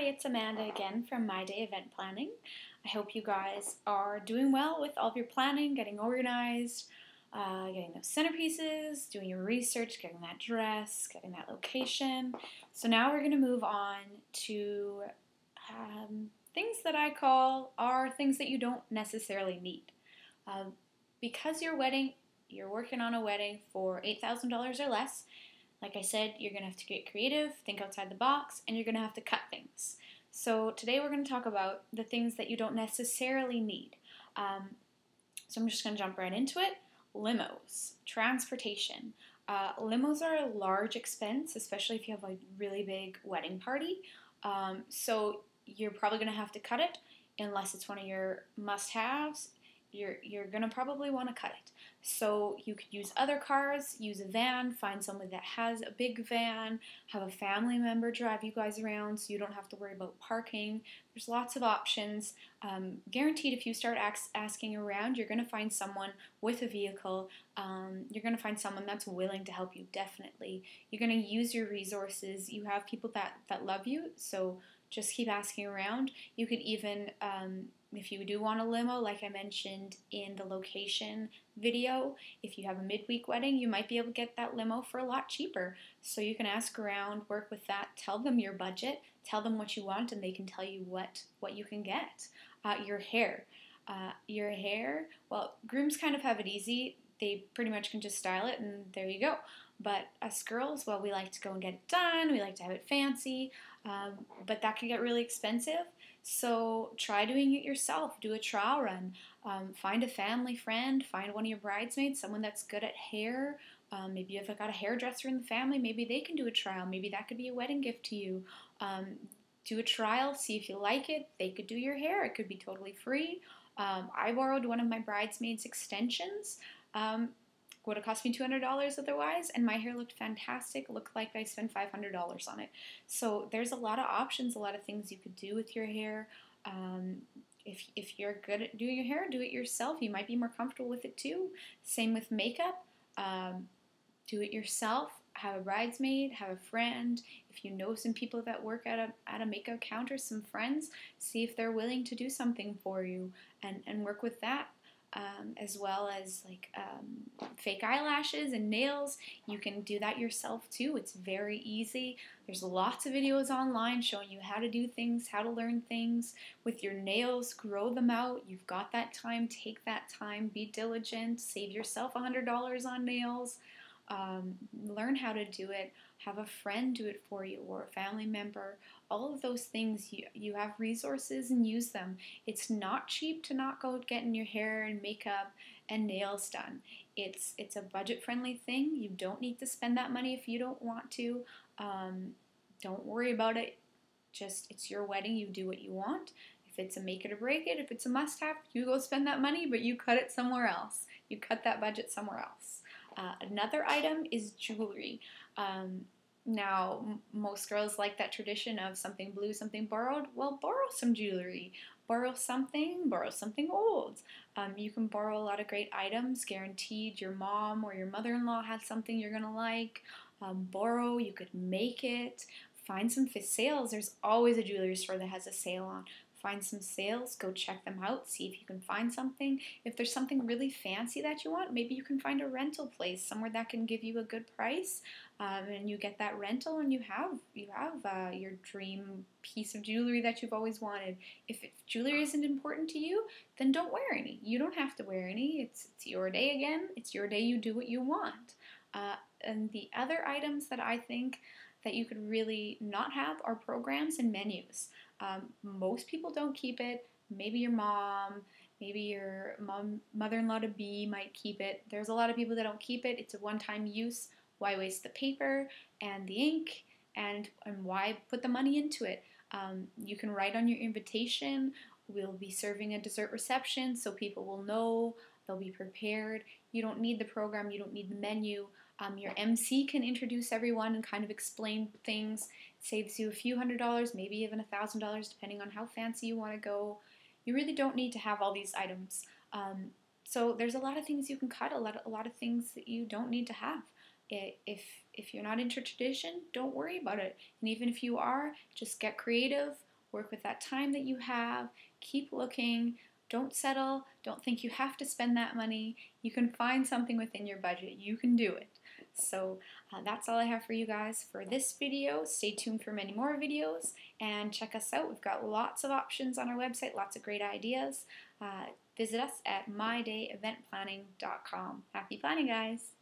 it's Amanda again from My Day Event Planning. I hope you guys are doing well with all of your planning, getting organized, getting those centerpieces, doing your research, getting that dress, getting that location. So now we're going to move on to things that I call are things that you don't necessarily need. Because you're working on a wedding for $8,000 or less. Like I said, you're going to have to get creative, think outside the box, and you're going to have to cut things. So today we're going to talk about the things that you don't necessarily need. So I'm just going to jump right into it. Limos, transportation. Limos are a large expense, especially if you have a really big wedding party. So you're probably going to have to cut it unless it's one of your must-haves. You're going to probably want to cut it. So you could use other cars, use a van, find someone that has a big van, have a family member drive you guys around so you don't have to worry about parking. There's lots of options. Guaranteed if you start asking around, you're going to find someone with a vehicle. You're going to find someone that's willing to help you, definitely. You're going to use your resources. You have people that love you, so just keep asking around. You could even, if you do want a limo, like I mentioned in the location video, if you have a midweek wedding, you might be able to get that limo for a lot cheaper. So you can ask around, work with that, tell them your budget, tell them what you want, and they can tell you what you can get. Your hair. Well, grooms kind of have it easy. They pretty much can just style it, and there you go. But us girls, well, we like to go and get it done. We like to have it fancy, but that can get really expensive. So try doing it yourself. Do a trial run. Find a family friend. Find one of your bridesmaids, someone that's good at hair. Maybe if I've got a hairdresser in the family, maybe they can do a trial. Maybe that could be a wedding gift to you. Do a trial. See if you like it. They could do your hair. It could be totally free. I borrowed one of my bridesmaids' extensions. Would have cost me $200 otherwise, and my hair looked fantastic. It looked like I spent $500 on it. So there's a lot of options, a lot of things you could do with your hair. If you're good at doing your hair, do it yourself. You might be more comfortable with it too. Same with makeup. Do it yourself. Have a bridesmaid, have a friend. If you know some people that work at a makeup counter, some friends, see if they're willing to do something for you and work with that. As well as like fake eyelashes and nails. You can do that yourself too. It's very easy. There's lots of videos online showing you how to do things, how to learn things. With your nails, grow them out. You've got that time. Take that time. Be diligent. Save yourself $100 on nails. Learn how to do it. Have a friend do it for you or a family member. All of those things, you have resources and use them. It's not cheap to not go getting your hair and makeup and nails done. It's a budget-friendly thing. You don't need to spend that money if you don't want to. Don't worry about it. Just, it's your wedding. You do what you want. If it's a make it or break it, if it's a must-have, you go spend that money, but you cut it somewhere else. You cut that budget somewhere else. Another item is jewelry. Now, most girls like that tradition of something blue, something borrowed. Well, borrow some jewelry. Borrow something old. You can borrow a lot of great items. Guaranteed your mom or your mother-in-law has something you're going to like. Borrow, you could make it. Find some sales. There's always a jewelry store that has a sale on. Find some sales, go check them out, see if you can find something. If there's something really fancy that you want, maybe you can find a rental place, somewhere that can give you a good price, and you get that rental and you have your dream piece of jewelry that you've always wanted. If jewelry isn't important to you, then don't wear any. You don't have to wear any. It's your day again. It's your day. You do what you want. And the other items that I think that you could really not have are programs and menus. Most people don't keep it. Maybe your mom, maybe your mother-in-law-to-be might keep it. There's a lot of people that don't keep it. It's a one-time use. Why waste the paper and the ink, and why put the money into it? You can write on your invitation, we'll be serving a dessert reception, so people will know, they'll be prepared. You don't need the program, you don't need the menu. Your MC can introduce everyone and kind of explain things. It saves you a few $100s, maybe even $1,000, depending on how fancy you want to go. You really don't need to have all these items. So there's a lot of things you can cut, a lot of things that you don't need to have. If you're not into tradition, don't worry about it. And even if you are, just get creative, work with that time that you have, keep looking, don't settle, don't think you have to spend that money. You can find something within your budget, you can do it. So that's all I have for you guys for this video. Stay tuned for many more videos and check us out. We've got lots of options on our website, lots of great ideas. Visit us at mydayeventplanning.com. Happy planning, guys!